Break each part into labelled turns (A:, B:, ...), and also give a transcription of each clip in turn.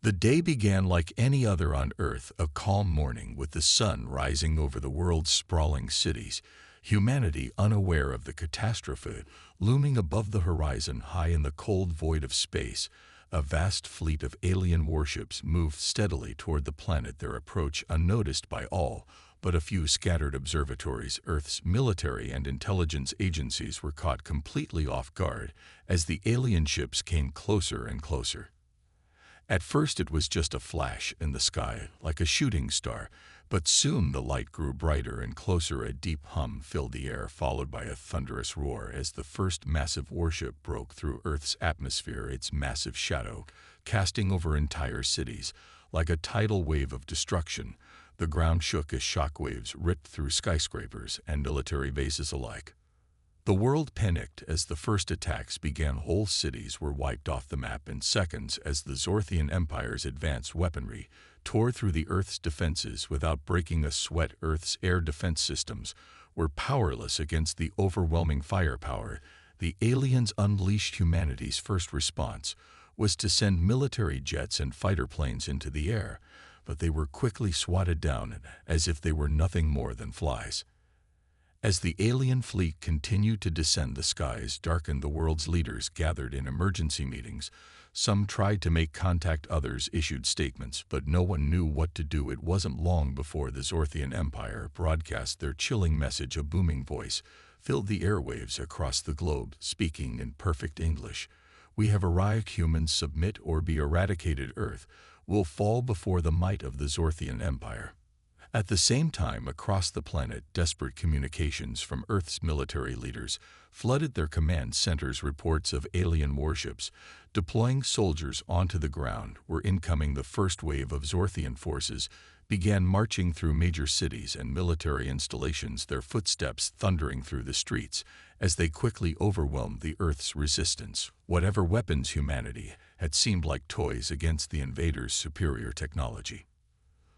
A: The day began like any other on Earth, a calm morning with the sun rising over the world's sprawling cities, humanity unaware of the catastrophe looming above the horizon. High in the cold void of space, a vast fleet of alien warships moved steadily toward the planet, their approach unnoticed by all but a few scattered observatories. Earth's military and intelligence agencies were caught completely off guard as the alien ships came closer and closer. At first it was just a flash in the sky, like a shooting star, but soon the light grew brighter and closer. A deep hum filled the air, followed by a thunderous roar as the first massive warship broke through Earth's atmosphere, its massive shadow casting over entire cities. Like a tidal wave of destruction, the ground shook as shockwaves ripped through skyscrapers and military bases alike. The world panicked as the first attacks began. Whole cities were wiped off the map in seconds as the Zorthian Empire's advanced weaponry tore through the Earth's defenses without breaking a sweat. Earth's air defense systems were powerless against the overwhelming firepower. The aliens unleashed. Humanity's first response was to send military jets and fighter planes into the air, but they were quickly swatted down as if they were nothing more than flies. As the alien fleet continued to descend, the skies darkened. The world's leaders gathered in emergency meetings. Some tried to make contact, others issued statements, but no one knew what to do. It wasn't long before the Zorthian Empire broadcast their chilling message. A booming voice filled the airwaves across the globe, speaking in perfect English. "We have arrived. Humans, submit or be eradicated. Earth will fall before the might of the Zorthian Empire." At the same time, across the planet, desperate communications from Earth's military leaders flooded their command centers. Reports of alien warships deploying soldiers onto the ground were incoming. The first wave of Zorthian forces began marching through major cities and military installations, their footsteps thundering through the streets as they quickly overwhelmed the Earth's resistance. Whatever weapons humanity had seemed like toys against the invaders' superior technology.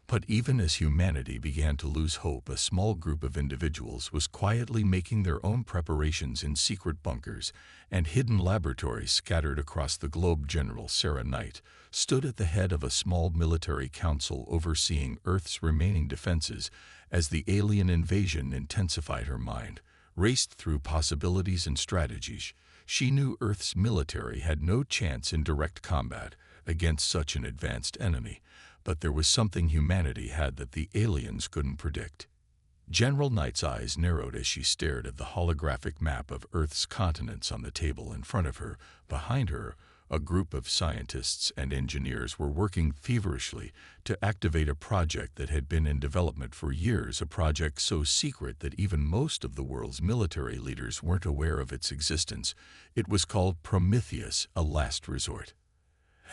A: But even as humanity began to lose hope, a small group of individuals was quietly making their own preparations in secret bunkers and hidden laboratories scattered across the globe. General Sarah Knight stood at the head of a small military council overseeing Earth's remaining defenses as the alien invasion intensified. Her mind raced through possibilities and strategies. She knew Earth's military had no chance in direct combat against such an advanced enemy, but there was something humanity had that the aliens couldn't predict. General Knight's eyes narrowed as she stared at the holographic map of Earth's continents on the table in front of her. Behind her, a group of scientists and engineers were working feverishly to activate a project that had been in development for years, a project so secret that even most of the world's military leaders weren't aware of its existence. It was called Prometheus, a last resort.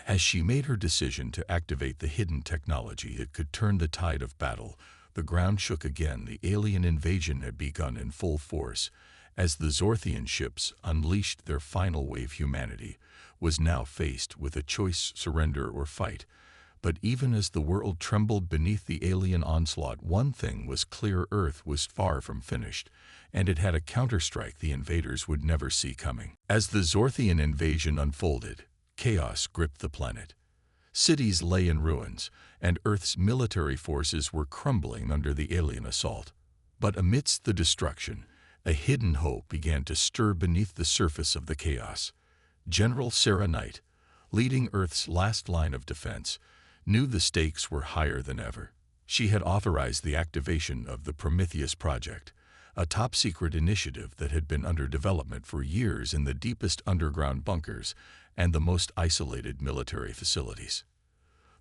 A: As she made her decision to activate the hidden technology that could turn the tide of battle, the ground shook again. The alien invasion had begun in full force. As the Zorthian ships unleashed their final wave, humanity was now faced with a choice: surrender or fight. But even as the world trembled beneath the alien onslaught, one thing was clear: Earth was far from finished, and it had a counterstrike the invaders would never see coming. As the Zorthian invasion unfolded, chaos gripped the planet. Cities lay in ruins, and Earth's military forces were crumbling under the alien assault. But amidst the destruction, a hidden hope began to stir beneath the surface of the chaos. General Sarah Knight, leading Earth's last line of defense, knew the stakes were higher than ever. She had authorized the activation of the Prometheus project, a top-secret initiative that had been under development for years in the deepest underground bunkers and the most isolated military facilities.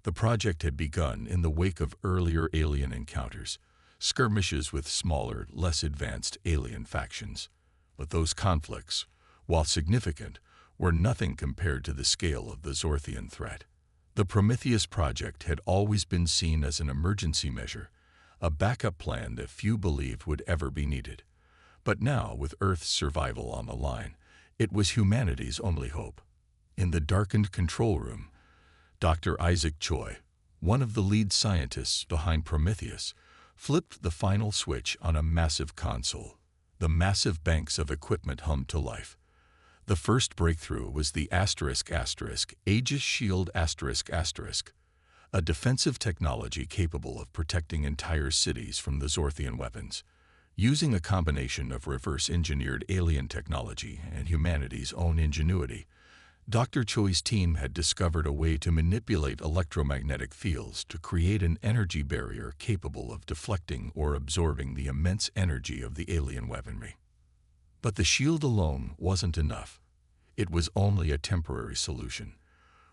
A: The project had begun in the wake of earlier alien encounters, skirmishes with smaller, less advanced alien factions. But those conflicts, while significant, were nothing compared to the scale of the Zorthian threat. The Prometheus project had always been seen as an emergency measure, a backup plan that few believed would ever be needed. But now, with Earth's survival on the line, it was humanity's only hope. In the darkened control room, Dr. Isaac Choi, one of the lead scientists behind Prometheus, flipped the final switch on a massive console. The massive banks of equipment hummed to life. The first breakthrough was the ***, Aegis Shield ***. a defensive technology capable of protecting entire cities from the Zorthian weapons. Using a combination of reverse-engineered alien technology and humanity's own ingenuity, Dr. Choi's team had discovered a way to manipulate electromagnetic fields to create an energy barrier capable of deflecting or absorbing the immense energy of the alien weaponry. But the shield alone wasn't enough. It was only a temporary solution.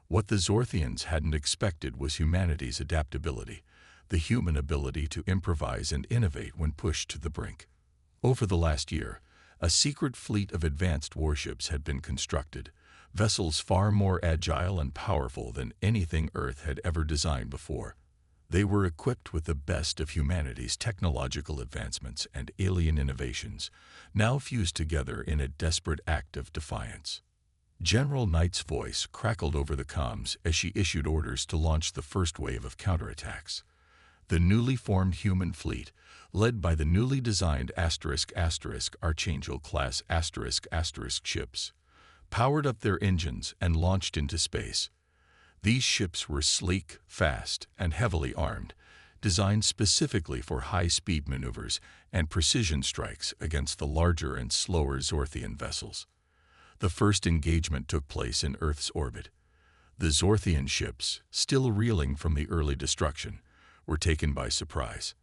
A: What the Zorthians hadn't expected was humanity's adaptability, the human ability to improvise and innovate when pushed to the brink. Over the last year, a secret fleet of advanced warships had been constructed, vessels far more agile and powerful than anything Earth had ever designed before. They were equipped with the best of humanity's technological advancements and alien innovations, now fused together in a desperate act of defiance. General Knight's voice crackled over the comms as she issued orders to launch the first wave of counterattacks. The newly formed human fleet, led by the newly designed Archangel-class ships, powered up their engines and launched into space. These ships were sleek, fast, and heavily armed, designed specifically for high-speed maneuvers and precision strikes against the larger and slower Zorthian vessels. The first engagement took place in Earth's orbit. The Zorthian ships, still reeling from the early destruction, were taken by surprise.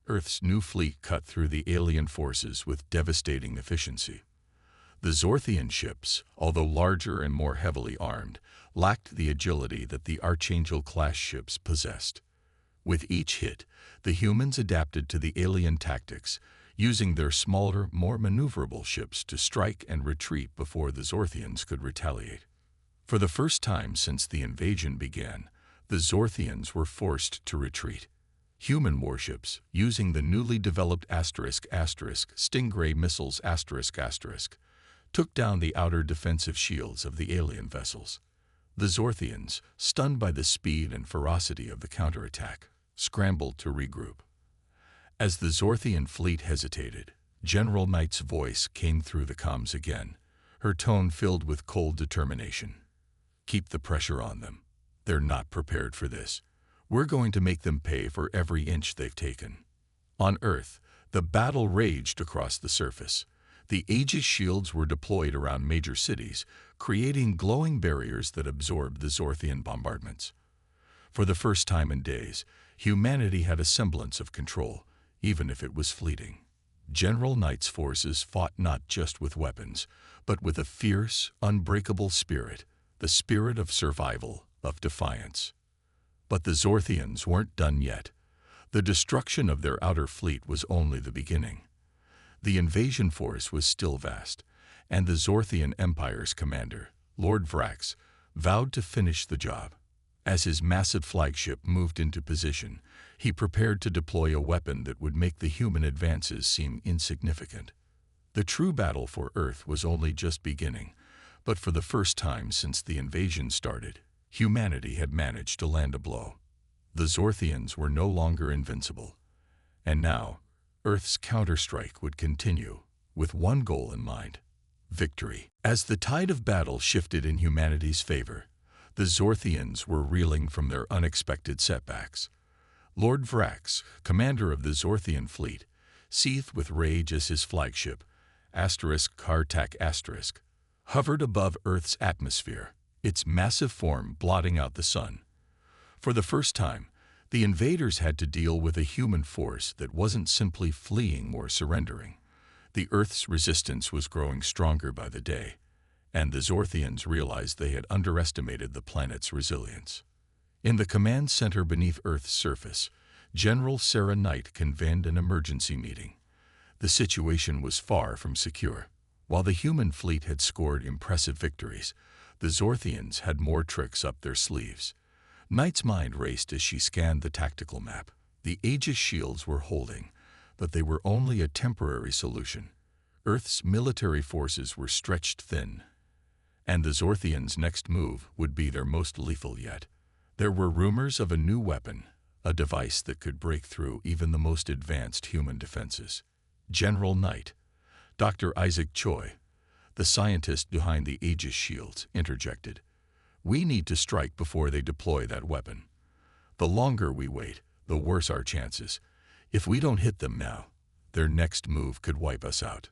A: Earth's new fleet cut through the alien forces with devastating efficiency. The Zorthian ships, although larger and more heavily armed, lacked the agility that the Archangel-class ships possessed. With each hit, the humans adapted to the alien tactics, using their smaller, more maneuverable ships to strike and retreat before the Zorthians could retaliate. For the first time since the invasion began, the Zorthians were forced to retreat. Human warships, using the newly developed Stingray missiles took down the outer defensive shields of the alien vessels. The Zorthians, stunned by the speed and ferocity of the counterattack, scrambled to regroup. As the Zorthian fleet hesitated, General Knight's voice came through the comms again, her tone filled with cold determination. "Keep the pressure on them. They're not prepared for this. We're going to make them pay for every inch they've taken." On Earth, the battle raged across the surface. The Aegis shields were deployed around major cities, creating glowing barriers that absorbed the Zorthian bombardments. For the first time in days, humanity had a semblance of control, even if it was fleeting. General Knight's forces fought not just with weapons, but with a fierce, unbreakable spirit, the spirit of survival, of defiance. But the Zorthians weren't done yet. The destruction of their outer fleet was only the beginning. The invasion force was still vast, and the Zorthian Empire's commander, Lord Vrax, vowed to finish the job. As his massive flagship moved into position, he prepared to deploy a weapon that would make the human advances seem insignificant. The true battle for Earth was only just beginning, but for the first time since the invasion started, humanity had managed to land a blow. The Zorthians were no longer invincible, and now Earth's counterstrike would continue, with one goal in mind: victory. As the tide of battle shifted in humanity's favor, the Zorthians were reeling from their unexpected setbacks. Lord Vrax, commander of the Zorthian fleet, seethed with rage as his flagship, Kartak*, hovered above Earth's atmosphere, its massive form blotting out the sun. For the first time, the invaders had to deal with a human force that wasn't simply fleeing or surrendering. The Earth's resistance was growing stronger by the day, and the Zorthians realized they had underestimated the planet's resilience. In the command center beneath Earth's surface, General Sarah Knight convened an emergency meeting. The situation was far from secure. While the human fleet had scored impressive victories, the Zorthians had more tricks up their sleeves. Knight's mind raced as she scanned the tactical map. The Aegis shields were holding, but they were only a temporary solution. Earth's military forces were stretched thin, and the Zorthians' next move would be their most lethal yet. There were rumors of a new weapon, a device that could break through even the most advanced human defenses. General Knight, Dr. Isaac Choi, the scientist behind the Aegis shields, interjected. "We need to strike before they deploy that weapon." The longer we wait, the worse our chances. If we don't hit them now, their next move could wipe us out."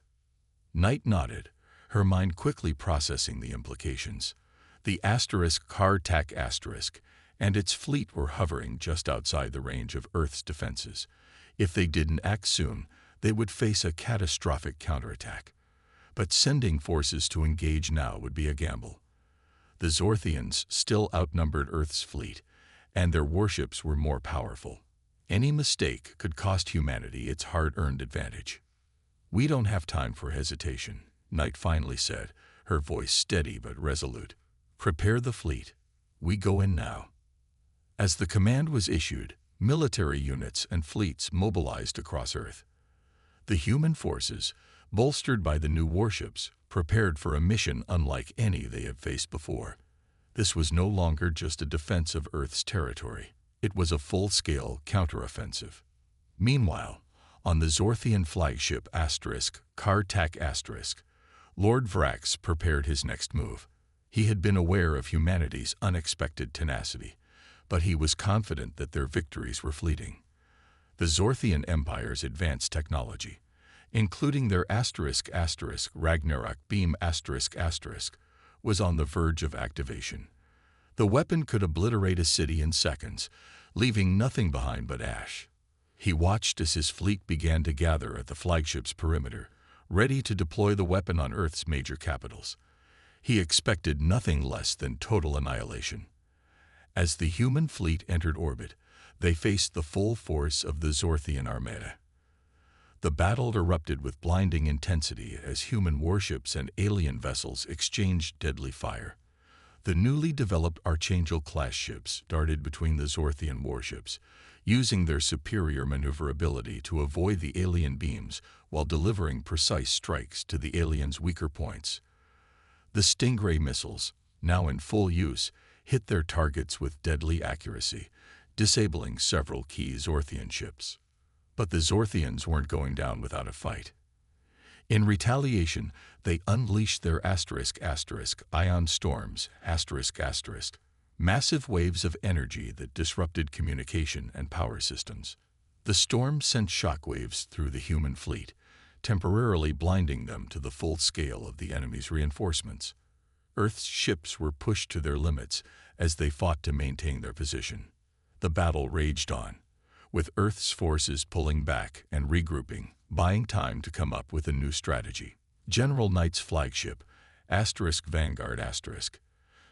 A: Knight nodded, her mind quickly processing the implications. The **** and its fleet were hovering just outside the range of Earth's defenses. If they didn't act soon, they would face a catastrophic counterattack. But sending forces to engage now would be a gamble. The Zorthians still outnumbered Earth's fleet, and their warships were more powerful. Any mistake could cost humanity its hard-earned advantage. "We don't have time for hesitation," Knight finally said, her voice steady but resolute. "Prepare the fleet. We go in now." As the command was issued, military units and fleets mobilized across Earth. The human forces, bolstered by the new warships, prepared for a mission unlike any they had faced before. This was no longer just a defense of Earth's territory. It was a full-scale counteroffensive. Meanwhile, on the Zorthian flagship ****, Lord Vrax prepared his next move. He had been aware of humanity's unexpected tenacity, but he was confident that their victories were fleeting. The Zorthian Empire's advanced technology, including their ***Ragnarok beam ***, was on the verge of activation. The weapon could obliterate a city in seconds, leaving nothing behind but ash. He watched as his fleet began to gather at the flagship's perimeter, ready to deploy the weapon on Earth's major capitals. He expected nothing less than total annihilation. As the human fleet entered orbit, they faced the full force of the Zorthian Armada. The battle erupted with blinding intensity as human warships and alien vessels exchanged deadly fire. The newly developed Archangel-class ships darted between the Zorthian warships, using their superior maneuverability to avoid the alien beams while delivering precise strikes to the aliens' weaker points. The Stingray missiles, now in full use, hit their targets with deadly accuracy, disabling several key Zorthian ships. But the Zorthians weren't going down without a fight. In retaliation, they unleashed their ***ion storms, ***, massive waves of energy that disrupted communication and power systems. The storm sent shockwaves through the human fleet, temporarily blinding them to the full scale of the enemy's reinforcements. Earth's ships were pushed to their limits as they fought to maintain their position. The battle raged on, with Earth's forces pulling back and regrouping, buying time to come up with a new strategy. General Knight's flagship, **Vanguard*,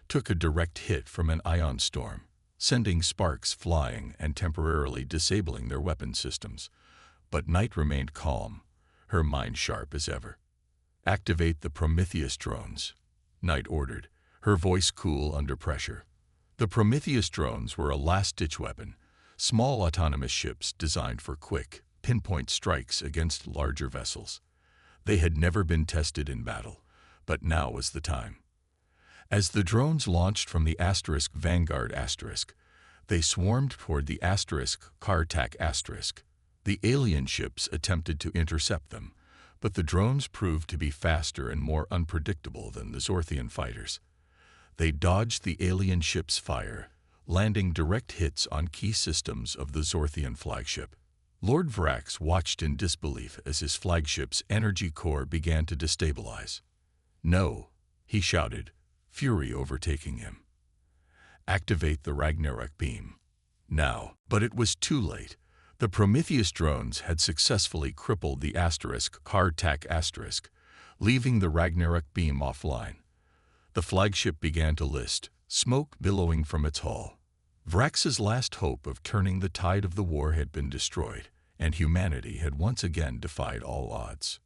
A: took a direct hit from an ion storm, sending sparks flying and temporarily disabling their weapon systems. But Knight remained calm, her mind sharp as ever. "Activate the Prometheus drones," Knight ordered, her voice cool under pressure. The Prometheus drones were a last-ditch weapon, small autonomous ships designed for quick, pinpoint strikes against larger vessels. They had never been tested in battle, but now was the time. As the drones launched from the **Vanguard*, they swarmed toward the ***. The alien ships attempted to intercept them, but the drones proved to be faster and more unpredictable than the Zorthian fighters. They dodged the alien ships' fire, landing direct hits on key systems of the Zorthian flagship. Lord Vrax watched in disbelief as his flagship's energy core began to destabilize. "No," he shouted, fury overtaking him. "Activate the Ragnarok beam. Now." But it was too late. The Prometheus drones had successfully crippled the ***, leaving the Ragnarok beam offline. The flagship began to list, smoke billowing from its hull. Vrax's last hope of turning the tide of the war had been destroyed, and humanity had once again defied all odds.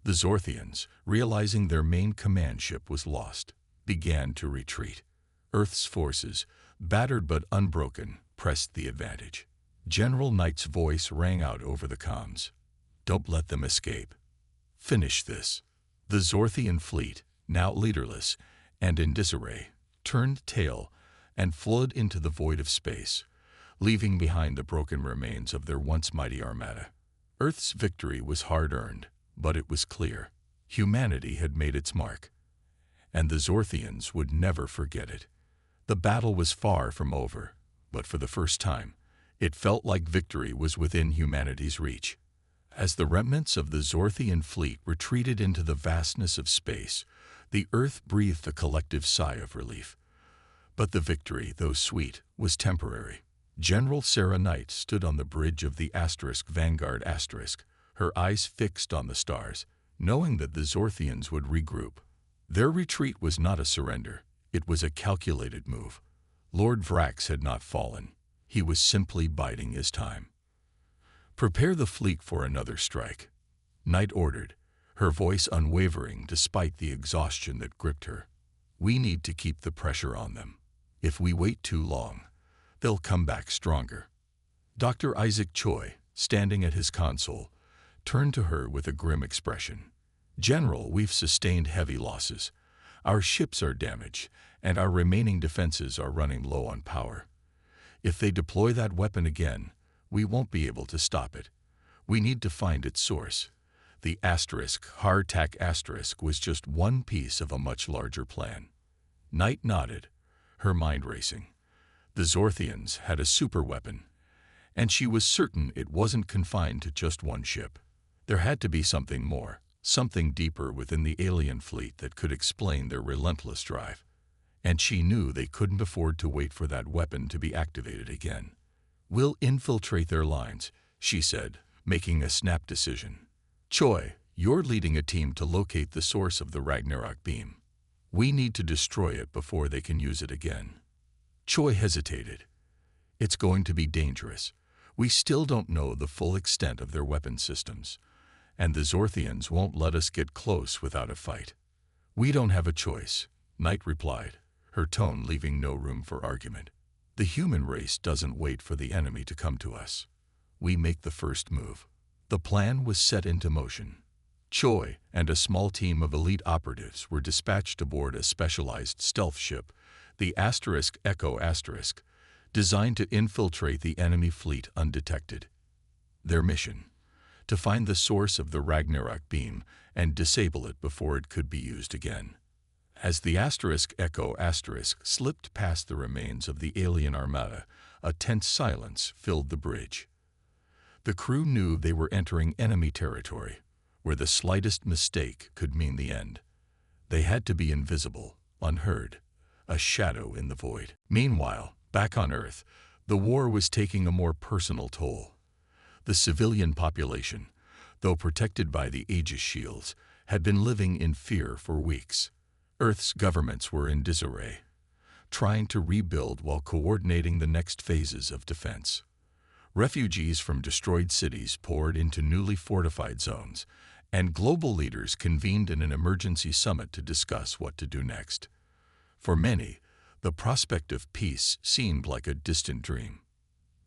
A: The Zorthians, realizing their main command ship was lost, began to retreat. Earth's forces, battered but unbroken, pressed the advantage. General Knight's voice rang out over the comms. "Don't let them escape. Finish this." The Zorthian fleet, now leaderless and in disarray, turned tail and flowed into the void of space, leaving behind the broken remains of their once mighty armada. Earth's victory was hard-earned, but it was clear. Humanity had made its mark, and the Zorthians would never forget it. The battle was far from over, but for the first time, it felt like victory was within humanity's reach. As the remnants of the Zorthian fleet retreated into the vastness of space, the Earth breathed a collective sigh of relief. But the victory, though sweet, was temporary. General Sarah Knight stood on the bridge of the Vanguard *, her eyes fixed on the stars, knowing that the Zorthians would regroup. Their retreat was not a surrender, it was a calculated move. Lord Vrax had not fallen. He was simply biding his time. "Prepare the fleet for another strike," Knight ordered, her voice unwavering despite the exhaustion that gripped her. "We need to keep the pressure on them. If we wait too long, they'll come back stronger." Dr. Isaac Choi, standing at his console, turned to her with a grim expression. "General, we've sustained heavy losses. Our ships are damaged, and our remaining defenses are running low on power. If they deploy that weapon again, we won't be able to stop it. We need to find its source." The hardtack asterisk was just one piece of a much larger plan. Knight nodded, her mind racing. The Zorthians had a superweapon, and she was certain it wasn't confined to just one ship. There had to be something more, something deeper within the alien fleet that could explain their relentless drive. And she knew they couldn't afford to wait for that weapon to be activated again. "We'll infiltrate their lines," she said, making a snap decision. "Choi, you're leading a team to locate the source of the Ragnarok beam. We need to destroy it before they can use it again." Choi hesitated. "It's going to be dangerous. We still don't know the full extent of their weapon systems, and the Zorthians won't let us get close without a fight." "We don't have a choice," Knight replied, her tone leaving no room for argument. "The human race doesn't wait for the enemy to come to us. We make the first move." The plan was set into motion. Choi and a small team of elite operatives were dispatched aboard a specialized stealth ship, the Echo *, designed to infiltrate the enemy fleet undetected. Their mission: to find the source of the Ragnarok beam and disable it before it could be used again. As the Echo * slipped past the remains of the alien armada, a tense silence filled the bridge. The crew knew they were entering enemy territory, where the slightest mistake could mean the end. They had to be invisible, unheard, a shadow in the void. Meanwhile, back on Earth, the war was taking a more personal toll. The civilian population, though protected by the Aegis shields, had been living in fear for weeks. Earth's governments were in disarray, trying to rebuild while coordinating the next phases of defense. Refugees from destroyed cities poured into newly fortified zones, and global leaders convened in an emergency summit to discuss what to do next. For many, the prospect of peace seemed like a distant dream.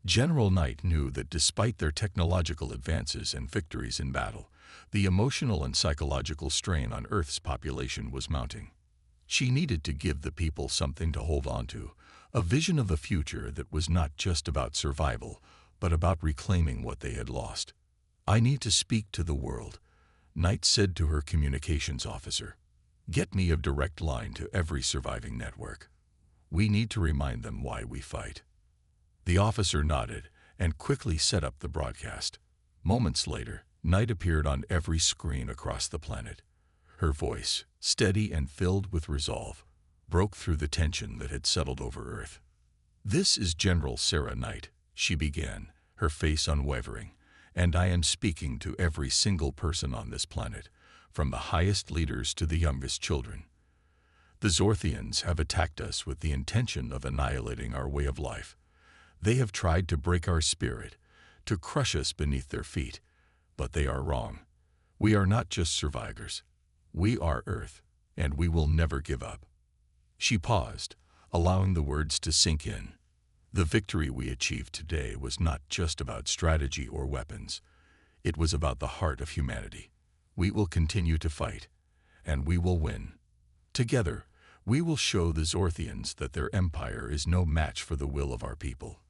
A: General Knight knew that despite their technological advances and victories in battle, the emotional and psychological strain on Earth's population was mounting. She needed to give the people something to hold on to, a vision of a future that was not just about survival, but about reclaiming what they had lost. "I need to speak to the world," Knight said to her communications officer. "Get me a direct line to every surviving network. We need to remind them why we fight." The officer nodded and quickly set up the broadcast. Moments later, Knight appeared on every screen across the planet. Her voice, steady and filled with resolve, broke through the tension that had settled over Earth. "This is General Sarah Knight," she began, her face unwavering, "and I am speaking to every single person on this planet, from the highest leaders to the youngest children. The Zorthians have attacked us with the intention of annihilating our way of life. They have tried to break our spirit, to crush us beneath their feet, but they are wrong. We are not just survivors. We are Earth, and we will never give up." She paused, allowing the words to sink in. The victory we achieved today was not just about strategy or weapons. It was about the heart of humanity. We will continue to fight, and we will win. Together, we will show the Zorthians that their empire is no match for the will of our people.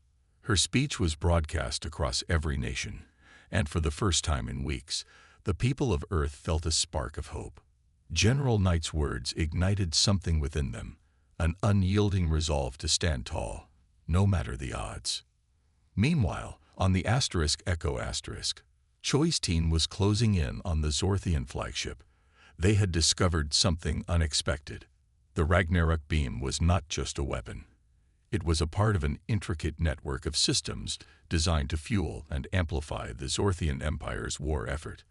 A: Her speech was broadcast across every nation, and for the first time in weeks, the people of Earth felt a spark of hope. General Knight's words ignited something within them, an unyielding resolve to stand tall, no matter the odds. Meanwhile, on the Echo Asterisk, Choi's team was closing in on the Zorthian flagship. They had discovered something unexpected. The Ragnarok beam was not just a weapon. It was a part of an intricate network of systems designed to fuel and amplify the Zorthian Empire's war effort.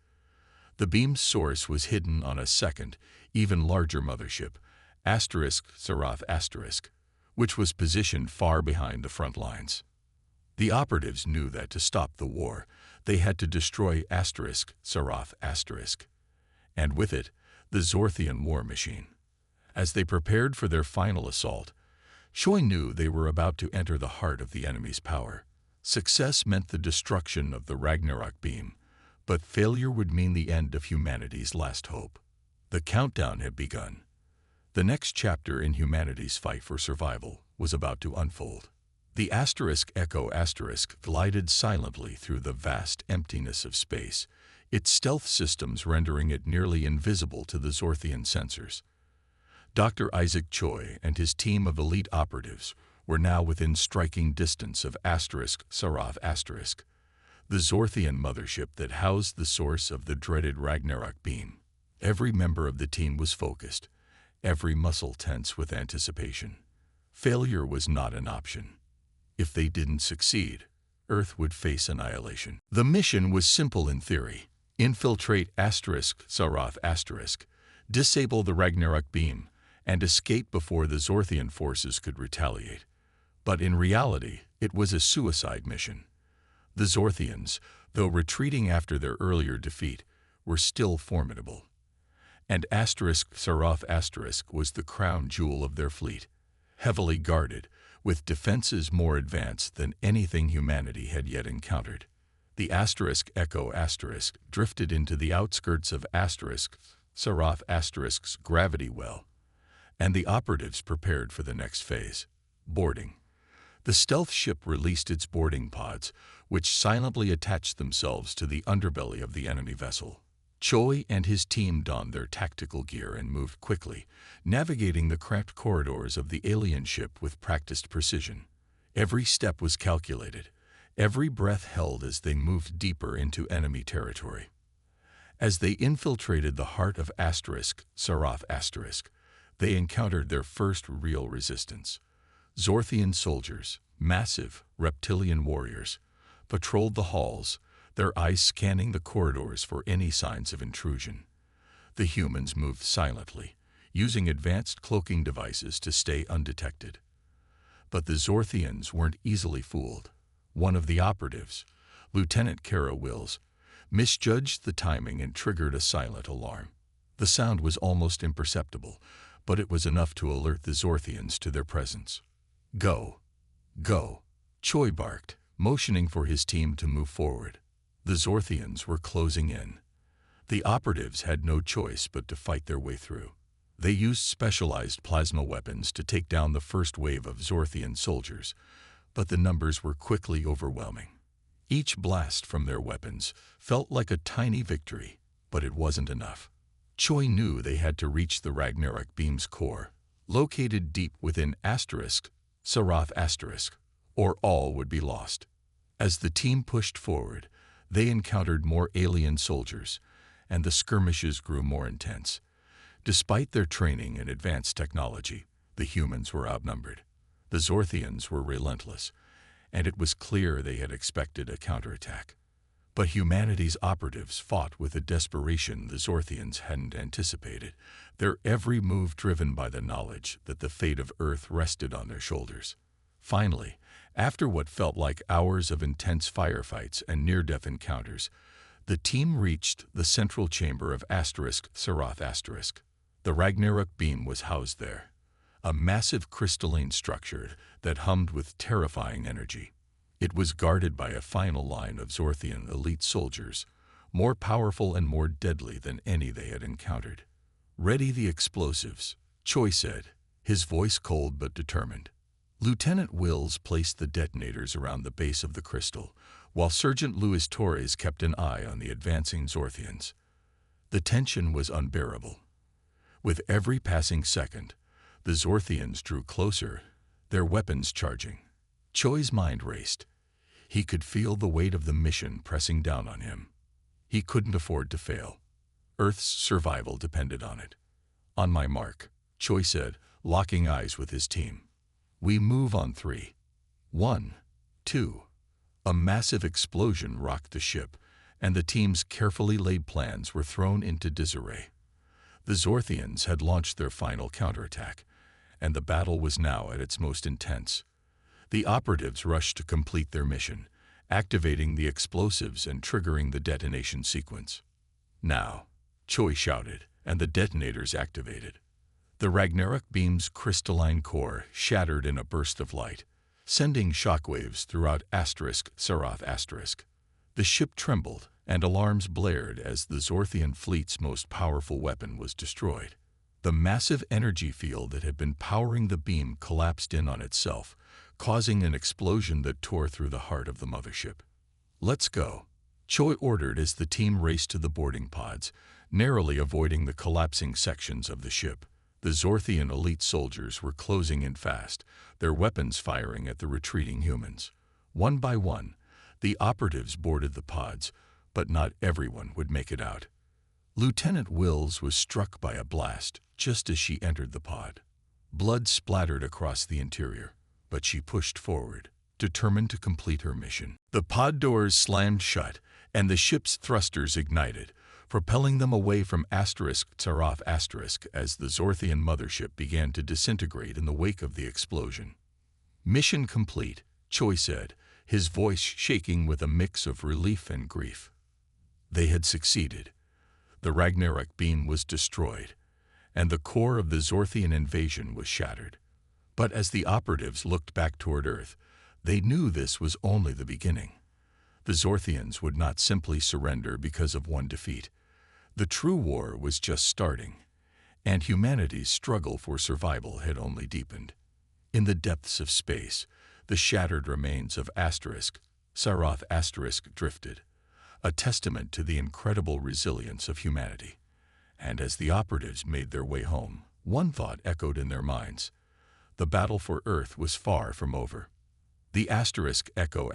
A: The beam's source was hidden on a second, even larger mothership, Sarath*, which was positioned far behind the front lines. The operatives knew that to stop the war, they had to destroy Sarath*, and with it, the Zorthian war machine. As they prepared for their final assault, Choi knew they were about to enter the heart of the enemy's power. Success meant the destruction of the Ragnarok beam, but failure would mean the end of humanity's last hope. The countdown had begun. The next chapter in humanity's fight for survival was about to unfold. The Echo Asterisk glided silently through the vast emptiness of space, its stealth systems rendering it nearly invisible to the Zorthian sensors. Dr. Isaac Choi and his team of elite operatives were now within striking distance of Sarath*, the Zorthian mothership that housed the source of the dreaded Ragnarok beam. Every member of the team was focused, every muscle tense with anticipation. Failure was not an option. If they didn't succeed, Earth would face annihilation. The mission was simple in theory. Infiltrate Sarath*, disable the Ragnarok beam, and escape before the Zorthian forces could retaliate. But in reality, it was a suicide mission. The Zorthians, though retreating after their earlier defeat, were still formidable. And Sarath* was the crown jewel of their fleet, heavily guarded, with defenses more advanced than anything humanity had yet encountered. The Echo Asterisk drifted into the outskirts of Sarath*'s gravity well, and the operatives prepared for the next phase, boarding. The stealth ship released its boarding pods, which silently attached themselves to the underbelly of the enemy vessel. Choi and his team donned their tactical gear and moved quickly, navigating the cramped corridors of the alien ship with practiced precision. Every step was calculated, every breath held as they moved deeper into enemy territory. As they infiltrated the heart of Sarath*, they encountered their first real resistance. Zorthian soldiers, massive reptilian warriors, patrolled the halls, their eyes scanning the corridors for any signs of intrusion. The humans moved silently, using advanced cloaking devices to stay undetected. But the Zorthians weren't easily fooled. One of the operatives, Lieutenant Kara Wills, misjudged the timing and triggered a silent alarm. The sound was almost imperceptible, but it was enough to alert the Zorthians to their presence. "Go! Go!" Choi barked, motioning for his team to move forward. The Zorthians were closing in. The operatives had no choice but to fight their way through. They used specialized plasma weapons to take down the first wave of Zorthian soldiers, but the numbers were quickly overwhelming. Each blast from their weapons felt like a tiny victory, but it wasn't enough. Choi knew they had to reach the Ragnarok beam's core, located deep within Sarath*, or all would be lost. As the team pushed forward, they encountered more alien soldiers, and the skirmishes grew more intense. Despite their training and advanced technology, the humans were outnumbered. The Zorthians were relentless, and it was clear they had expected a counterattack. But humanity's operatives fought with a desperation the Zorthians hadn't anticipated, their every move driven by the knowledge that the fate of Earth rested on their shoulders. Finally, after what felt like hours of intense firefights and near-death encounters, the team reached the central chamber of Sarath*. The Ragnarok beam was housed there, a massive crystalline structure that hummed with terrifying energy. It was guarded by a final line of Zorthian elite soldiers, more powerful and more deadly than any they had encountered. "Ready the explosives," Choi said, his voice cold but determined. Lieutenant Wills placed the detonators around the base of the crystal, while Sergeant Luis Torres kept an eye on the advancing Zorthians. The tension was unbearable. With every passing second, the Zorthians drew closer, their weapons charging. Choi's mind raced. He could feel the weight of the mission pressing down on him. He couldn't afford to fail. Earth's survival depended on it. "On my mark," Choi said, locking eyes with his team. "We move on 3. 1, 2. A massive explosion rocked the ship, and the team's carefully laid plans were thrown into disarray. The Zorthians had launched their final counterattack, and the battle was now at its most intense. The operatives rushed to complete their mission, activating the explosives and triggering the detonation sequence. "Now," Choi shouted, and the detonators activated. The Ragnarok beam's crystalline core shattered in a burst of light, sending shockwaves throughout Saroth. The ship trembled, and alarms blared as the Zorthian fleet's most powerful weapon was destroyed. The massive energy field that had been powering the beam collapsed in on itself, causing an explosion that tore through the heart of the mothership. "Let's go," Choi ordered as the team raced to the boarding pods, narrowly avoiding the collapsing sections of the ship. The Zorthian elite soldiers were closing in fast, their weapons firing at the retreating humans. One by one, the operatives boarded the pods, but not everyone would make it out. Lieutenant Wills was struck by a blast just as she entered the pod. Blood splattered across the interior, but she pushed forward, determined to complete her mission. The pod doors slammed shut, and the ship's thrusters ignited, propelling them away from Saroth as the Zorthian mothership began to disintegrate in the wake of the explosion. "Mission complete," Choi said, his voice shaking with a mix of relief and grief. They had succeeded. The Ragnarok beam was destroyed, and the core of the Zorthian invasion was shattered. But as the operatives looked back toward Earth, they knew this was only the beginning. The Zorthians would not simply surrender because of one defeat. The true war was just starting, and humanity's struggle for survival had only deepened. In the depths of space, the shattered remains of Saroth drifted, a testament to the incredible resilience of humanity. And as the operatives made their way home, one thought echoed in their minds. The battle for Earth was far from over. The Echo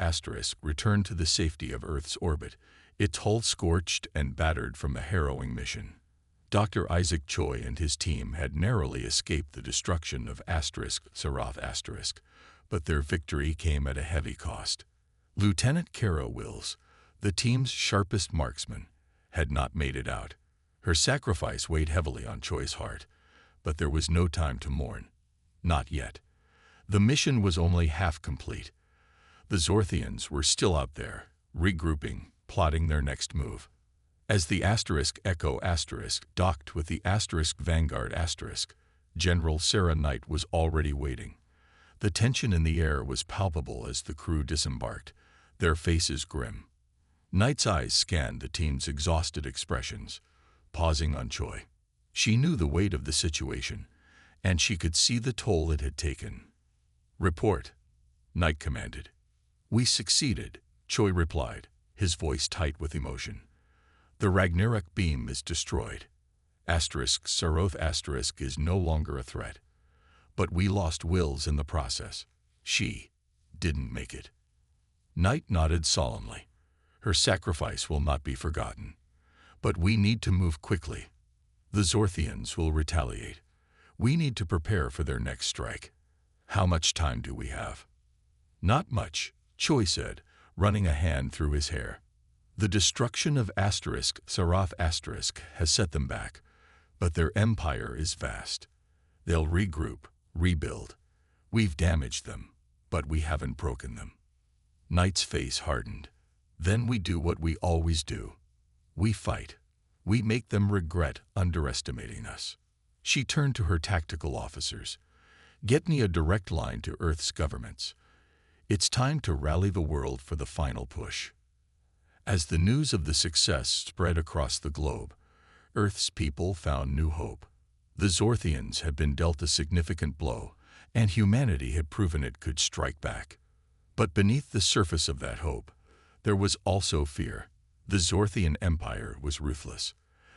A: returned to the safety of Earth's orbit, its hull scorched and battered from a harrowing mission. Dr. Isaac Choi and his team had narrowly escaped the destruction of Saroth, but their victory came at a heavy cost. Lieutenant Kara Wills, the team's sharpest marksman, had not made it out. Her sacrifice weighed heavily on Choi's heart, but there was no time to mourn. Not yet. The mission was only half complete. The Zorthians were still out there, regrouping, plotting their next move. As the Echo docked with the Vanguard General Sarah Knight was already waiting. The tension in the air was palpable as the crew disembarked, their faces grim. Knight's eyes scanned the team's exhausted expressions, pausing on Choi. She knew the weight of the situation, and she could see the toll it had taken. "Report," Knight commanded. "We succeeded," Choi replied, his voice tight with emotion. "The Ragnarok beam is destroyed. Saroth is no longer a threat. But we lost Wills in the process. She didn't make it." Knight nodded solemnly. "Her sacrifice will not be forgotten. But we need to move quickly. The Zorthians will retaliate. We need to prepare for their next strike. How much time do we have?" "Not much," Choi said, running a hand through his hair. "The destruction of Saroth has set them back, but their empire is vast. They'll regroup, rebuild. We've damaged them, but we haven't broken them." Knight's face hardened. "Then we do what we always do. We fight. We make them regret underestimating us." She turned to her tactical officers. "Get me a direct line to Earth's governments. It's time to rally the world for the final push." As the news of the success spread across the globe, Earth's people found new hope. The Zorthians had been dealt a significant blow, and humanity had proven it could strike back. But beneath the surface of that hope, there was also fear. The Zorthian Empire was ruthless.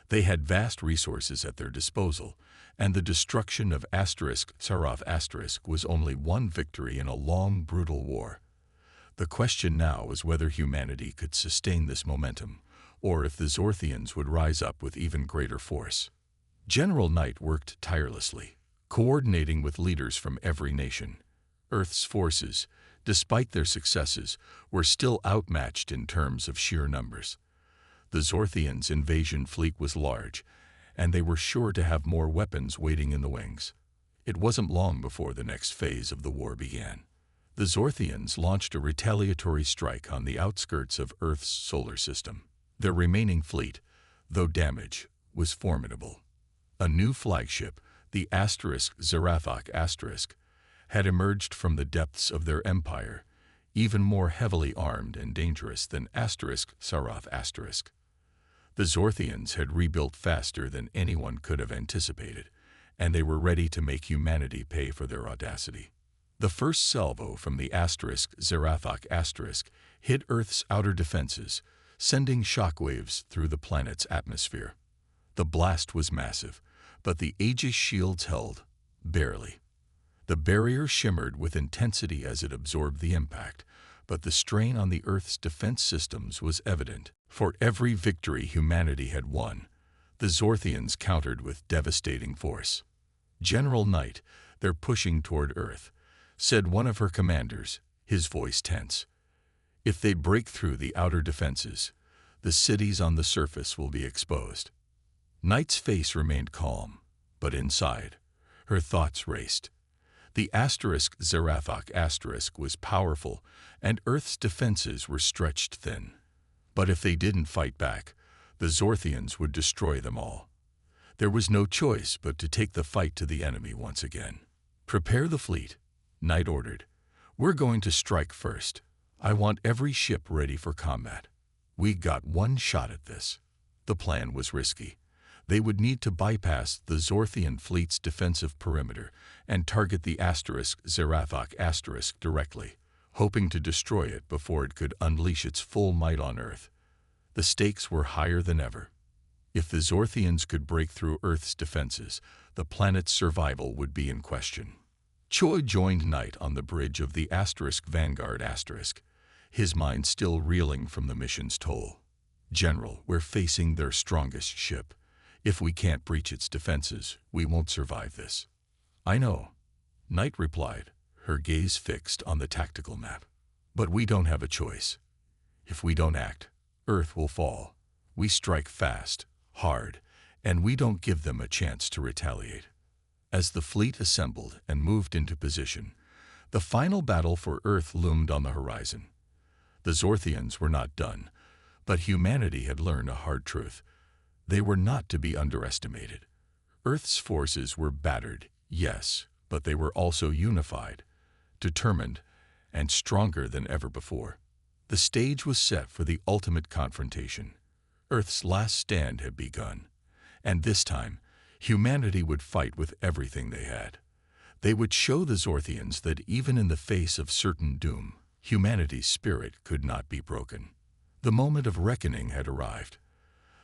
A: They had vast resources at their disposal, and the destruction of *Saraf* was only one victory in a long, brutal war. The question now was whether humanity could sustain this momentum, or if the Zorthians would rise up with even greater force. General Knight worked tirelessly, coordinating with leaders from every nation. Earth's forces, despite their successes, were still outmatched in terms of sheer numbers. The Zorthians' invasion fleet was large, and they were sure to have more weapons waiting in the wings. It wasn't long before the next phase of the war began. The Zorthians launched a retaliatory strike on the outskirts of Earth's solar system. Their remaining fleet, though damaged, was formidable. A new flagship, the *Zarathok*, had emerged from the depths of their empire, even more heavily armed and dangerous than *Sarath*. The Zorthians had rebuilt faster than anyone could have anticipated, and they were ready to make humanity pay for their audacity. The first salvo from the *Zarathok* hit Earth's outer defenses, sending shockwaves through the planet's atmosphere. The blast was massive, but the Aegis shields held, barely. The barrier shimmered with intensity as it absorbed the impact, but the strain on the Earth's defense systems was evident. For every victory humanity had won, the Zorthians countered with devastating force. General Knight, they're pushing toward Earth, said one of her commanders, his voice tense. If they break through the outer defenses, the cities on the surface will be exposed. Knight's face remained calm, but inside, her thoughts raced. The *Zarathok* was powerful, and Earth's defenses were stretched thin. But if they didn't fight back, the Zorthians would destroy them all. There was no choice but to take the fight to the enemy once again. "Prepare the fleet," Knight ordered. "We're going to strike first. I want every ship ready for combat. We got one shot at this." The plan was risky. They would need to bypass the Zorthian fleet's defensive perimeter and target the *Zarathok* directly, hoping to destroy it before it could unleash its full might on Earth. The stakes were higher than ever. If the Zorthians could break through Earth's defenses, the planet's survival would be in question. Choi joined Knight on the bridge of the Vanguard *, his mind still reeling from the mission's toll. "General, we're facing their strongest ship. If we can't breach its defenses, we won't survive this." "I know," Knight replied, her gaze fixed on the tactical map. "But we don't have a choice. If we don't act, Earth will fall. We strike fast, hard, and we don't give them a chance to retaliate." As the fleet assembled and moved into position, the final battle for Earth loomed on the horizon. The Zorthians were not done, but humanity had learned a hard truth. They were not to be underestimated. Earth's forces were battered, yes, but they were also unified, determined, and stronger than ever before. The stage was set for the ultimate confrontation. Earth's last stand had begun, and this time, humanity would fight with everything they had. They would show the Zorthians that even in the face of certain doom, humanity's spirit could not be broken. The moment of reckoning had arrived.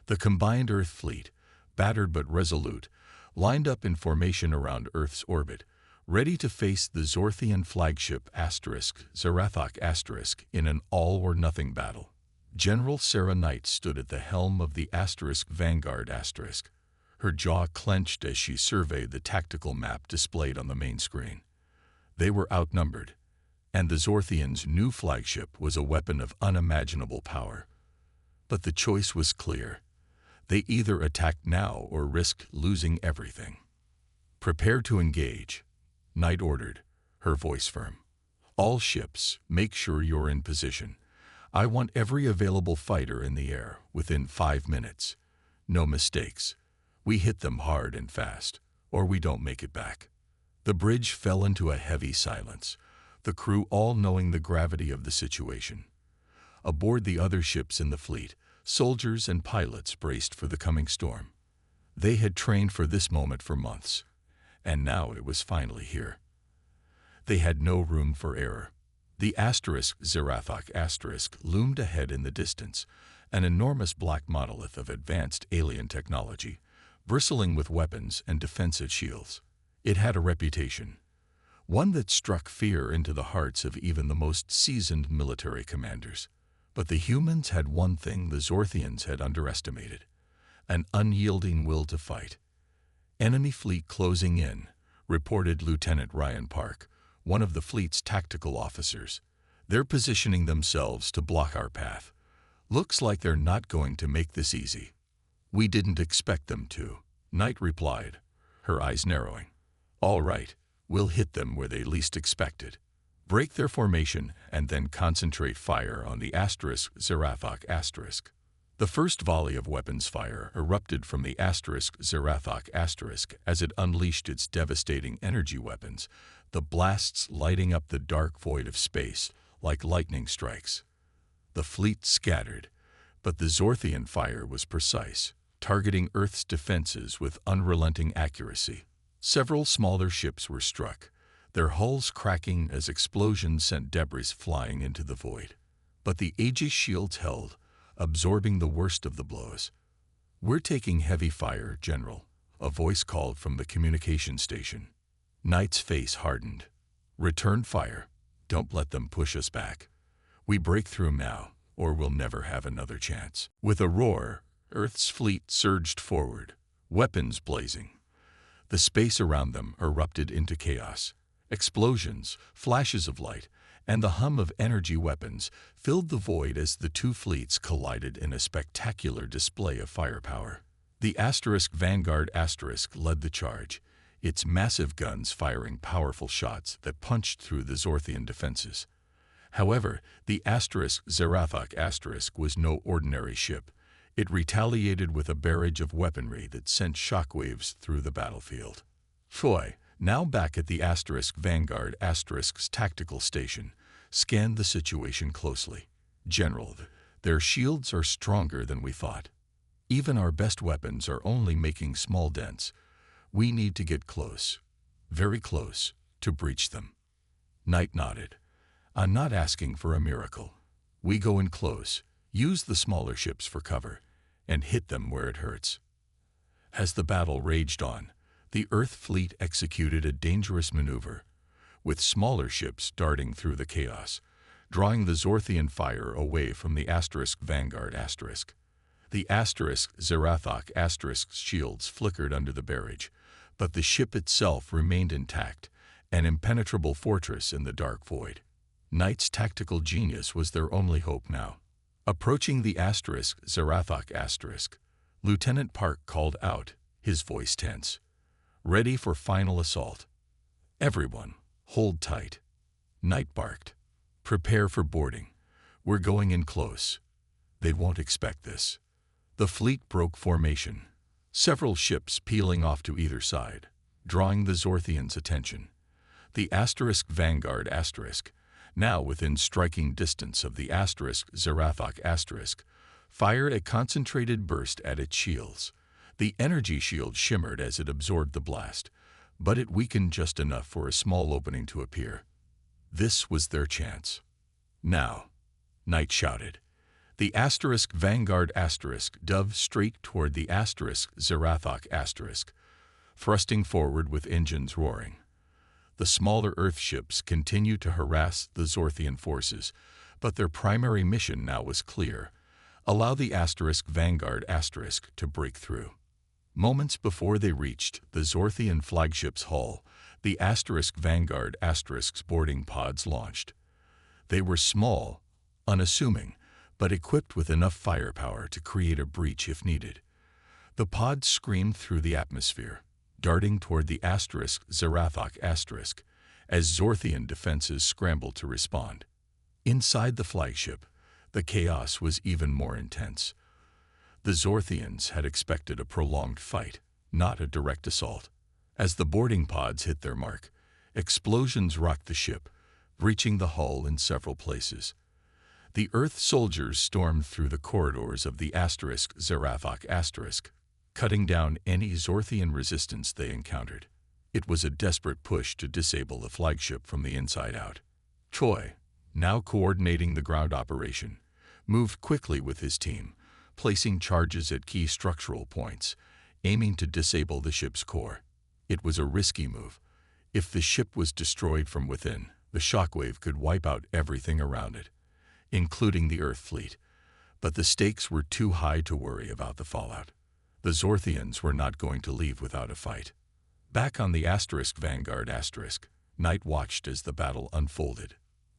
A: The combined Earth fleet, battered but resolute, lined up in formation around Earth's orbit, ready to face the Zorthian flagship Zarathok* in an all-or-nothing battle. General Sarah Knight stood at the helm of the Vanguard *. Her jaw clenched as she surveyed the tactical map displayed on the main screen. They were outnumbered, and the Zorthians' new flagship was a weapon of unimaginable power. But the choice was clear. They either attacked now or risked losing everything. "Prepare to engage," Knight ordered, her voice firm. "All ships, make sure you're in position. I want every available fighter in the air within 5 minutes. No mistakes. We hit them hard and fast, or we don't make it back." The bridge fell into a heavy silence, the crew all knowing the gravity of the situation. Aboard the other ships in the fleet, soldiers and pilots braced for the coming storm. They had trained for this moment for months, and now it was finally here. They had no room for error. The *Zarathok* loomed ahead in the distance, an enormous black monolith of advanced alien technology, bristling with weapons and defensive shields. It had a reputation, one that struck fear into the hearts of even the most seasoned military commanders. But the humans had one thing the Zorthians had underestimated: an unyielding will to fight. "Enemy fleet closing in," reported Lieutenant Ryan Park, one of the fleet's tactical officers. "They're positioning themselves to block our path. Looks like they're not going to make this easy." "We didn't expect them to," Knight replied, her eyes narrowing. "All right, we'll hit them where they least expect it. Break their formation and then concentrate fire on the *Zerathok*. The first volley of weapons fire erupted from the *Zerathok* as it unleashed its devastating energy weapons, the blasts lighting up the dark void of space like lightning strikes. The fleet scattered, but the Zorthian fire was precise, targeting Earth's defenses with unrelenting accuracy. Several smaller ships were struck, their hulls cracking as explosions sent debris flying into the void. But the Aegis shields held, absorbing the worst of the blows. "We're taking heavy fire, General," a voice called from the communication station. Knight's face hardened. "Return fire. Don't let them push us back. We break through now, or we'll never have another chance." With a roar, Earth's fleet surged forward, weapons blazing. The space around them erupted into chaos. Explosions, flashes of light, and the hum of energy weapons filled the void as the two fleets collided in a spectacular display of firepower. The Vanguard led the charge, its massive guns firing powerful shots that punched through the Zorthian defenses. However, the Zerathok* was no ordinary ship. It retaliated with a barrage of weaponry that sent shockwaves through the battlefield. Troy, now back at the Vanguard's tactical station, scanned the situation closely. "General, their shields are stronger than we thought. Even our best weapons are only making small dents. We need to get close, very close, to breach them." Knight nodded. "I'm not asking for a miracle. We go in close, use the smaller ships for cover, and hit them where it hurts." As the battle raged on, the Earth fleet executed a dangerous maneuver, with smaller ships darting through the chaos, drawing the Zorthian fire away from the Vanguard*. The Zerathok*s shields flickered under the barrage, but the ship itself remained intact, an impenetrable fortress in the dark void. Knight's tactical genius was their only hope now. Approaching the Zerathok*, Lieutenant Park called out, his voice tense. "Ready for final assault. Everyone, hold tight." Knight barked, "Prepare for boarding. We're going in close. They won't expect this." The fleet broke formation, several ships peeling off to either side, drawing the Zorthians' attention. The Vanguard*, now within striking distance of the Zerathok*, fired a concentrated burst at its shields. The energy shield shimmered as it absorbed the blast, but it weakened just enough for a small opening to appear. This was their chance. "Now," Knight shouted. The Vanguard*, dove straight toward the Zerathok*, thrusting forward with engines roaring. The smaller Earth ships continued to harass the Zorthian forces, but their primary mission now was clear: allow the Vanguard*, to break through. Moments before they reached the Zorthian flagship's hull, the Vanguard*'s boarding pods launched. They were small, unassuming, but equipped with enough firepower to create a breach if needed. The pods screamed through the atmosphere, darting toward the Zerathok*, as Zorthian defenses scrambled to respond. Inside the flagship, the chaos was even more intense. The Zorthians had expected a prolonged fight, not a direct assault. As the boarding pods hit their mark, explosions rocked the ship, breaching the hull in several places. The Earth soldiers stormed through the corridors of the Zerathok*, cutting down any Zorthian resistance they encountered. It was a desperate push to disable the flagship from the inside out. Troy, now coordinating the ground operation, moved quickly with his team, placing charges at key structural points, aiming to disable the ship's core. It was a risky move. If the ship was destroyed from within, the shockwave could wipe out everything around it, including the Earth fleet. But the stakes were too high to worry about the fallout. The Zorthians were not going to leave without a fight. Back on the Vanguard Knight watched as the battle unfolded.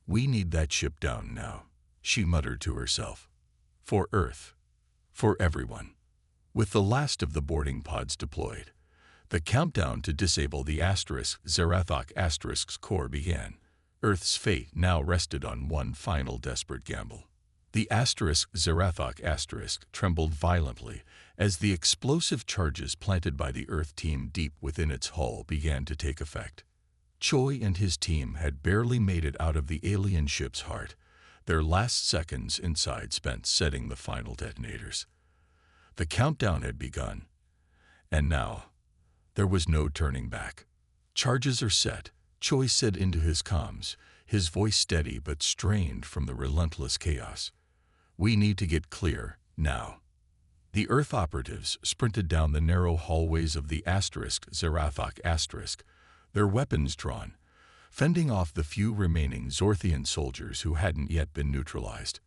A: "We need that ship down now," she muttered to herself. "For Earth. For everyone." With the last of the boarding pods deployed, the countdown to disable the Zarathok's core began. Earth's fate now rested on one final desperate gamble. The Zarathok trembled violently as the explosive charges planted by the Earth team deep within its hull began to take effect. Choi and his team had barely made it out of the alien ship's heart, their last seconds inside spent setting the final detonators. The countdown had begun, and now there was no turning back. "Charges are set," Choi said into his comms, his voice steady but strained from the relentless chaos. "We need to get clear, now." The Earth operatives sprinted down the narrow hallways of the Zarathok, their weapons drawn, fending off the few remaining Zorthian soldiers who hadn't yet been neutralized.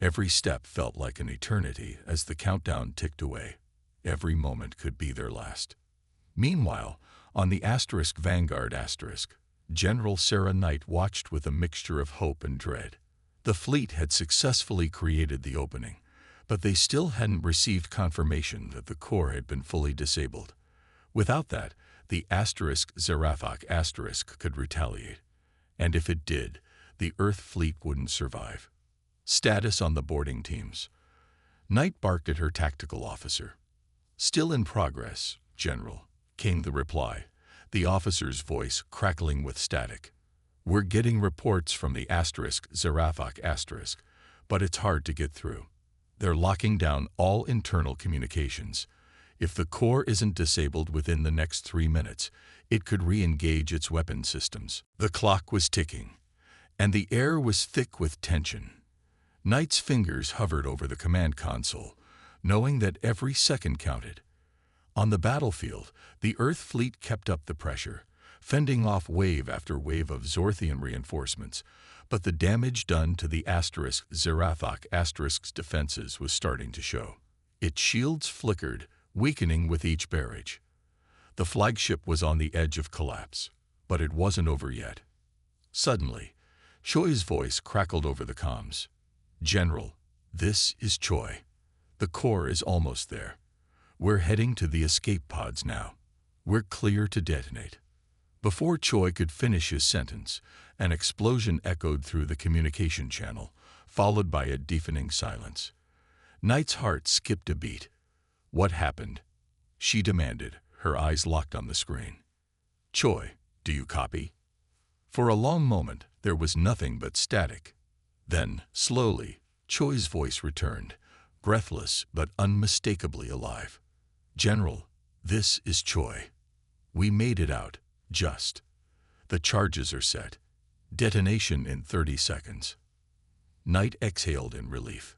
A: Every step felt like an eternity as the countdown ticked away. Every moment could be their last. Meanwhile, on the Vanguard General Sarah Knight watched with a mixture of hope and dread. The fleet had successfully created the opening, but they still hadn't received confirmation that the core had been fully disabled. Without that, the Zarathok could retaliate. And if it did, the Earth fleet wouldn't survive. "Status on the boarding teams." Knight barked at her tactical officer. "Still in progress, General," came the reply, the officer's voice crackling with static. "We're getting reports from the Zarathok, but it's hard to get through. They're locking down all internal communications. If the core isn't disabled within the next 3 minutes, it could re-engage its weapon systems." The clock was ticking, and the air was thick with tension. Knight's fingers hovered over the command console, knowing that every second counted. On the battlefield, the Earth fleet kept up the pressure, fending off wave after wave of Zorthian reinforcements, but the damage done to the Zarathok's defenses was starting to show. Its shields flickered, weakening with each barrage. The flagship was on the edge of collapse, but it wasn't over yet. Suddenly, Choi's voice crackled over the comms. "General, this is Choi. The core is almost there. We're heading to the escape pods now. We're clear to detonate." Before Choi could finish his sentence, an explosion echoed through the communication channel, followed by a deafening silence. Knight's heart skipped a beat. "What happened?" she demanded, her eyes locked on the screen. "Choi, do you copy?" For a long moment, there was nothing but static. Then, slowly, Choi's voice returned, breathless but unmistakably alive. "General, this is Choi. We made it out, just. The charges are set. Detonation in 30 seconds. Knight exhaled in relief.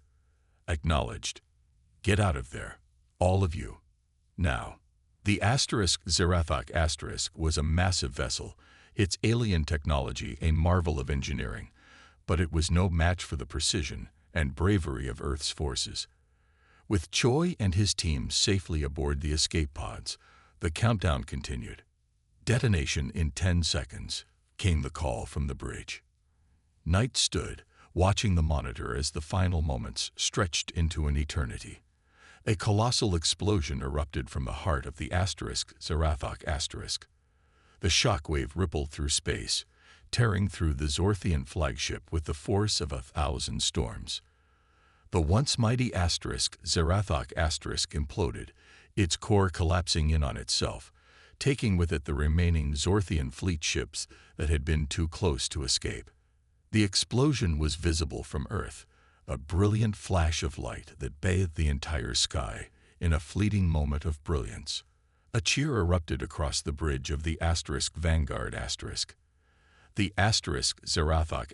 A: "Acknowledged. Get out of there, all of you. Now." The Zarathok was a massive vessel, its alien technology a marvel of engineering, but it was no match for the precision and bravery of Earth's forces. With Choi and his team safely aboard the escape pods, the countdown continued. "Detonation in 10 seconds, came the call from the bridge. Knight stood, watching the monitor as the final moments stretched into an eternity. A colossal explosion erupted from the heart of the Zarathok. The shockwave rippled through space, tearing through the Zorthian flagship with the force of 1,000 storms. The once mighty Zarathok imploded, its core collapsing in on itself, taking with it the remaining Zorthian fleet ships that had been too close to escape. The explosion was visible from Earth, a brilliant flash of light that bathed the entire sky in a fleeting moment of brilliance. A cheer erupted across the bridge of the Vanguard. The Zarathok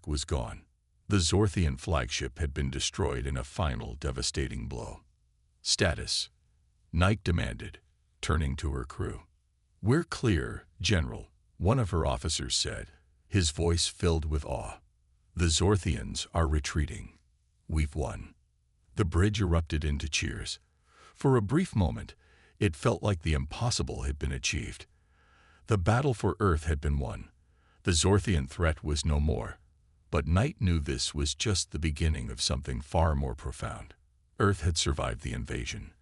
A: was gone. The Zorthian flagship had been destroyed in a final devastating blow. Status, Knight demanded, turning to her crew. "We're clear, General," one of her officers said, his voice filled with awe. "The Zorthians are retreating. We've won." The bridge erupted into cheers. For a brief moment, it felt like the impossible had been achieved. The battle for Earth had been won. The Zorthian threat was no more. But Knight knew this was just the beginning of something far more profound. Earth had survived the invasion,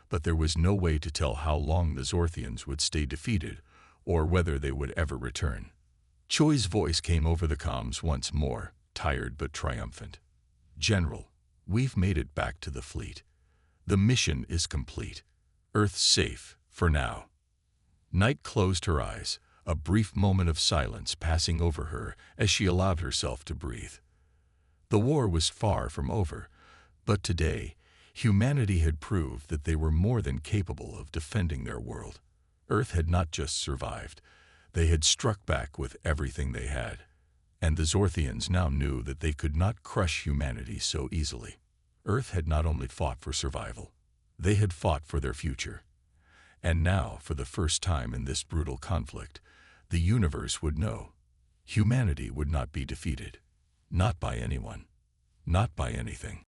A: but there was no way to tell how long the Zorthians would stay defeated or whether they would ever return. Choi's voice came over the comms once more, tired but triumphant. "General, we've made it back to the fleet. The mission is complete. Earth's safe, for now." Knight closed her eyes, a brief moment of silence passing over her as she allowed herself to breathe. The war was far from over, but today, humanity had proved that they were more than capable of defending their world. Earth had not just survived, they had struck back with everything they had. And the Zorthians now knew that they could not crush humanity so easily. Earth had not only fought for survival, they had fought for their future. And now, for the first time in this brutal conflict, the universe would know. Humanity would not be defeated. Not by anyone. Not by anything.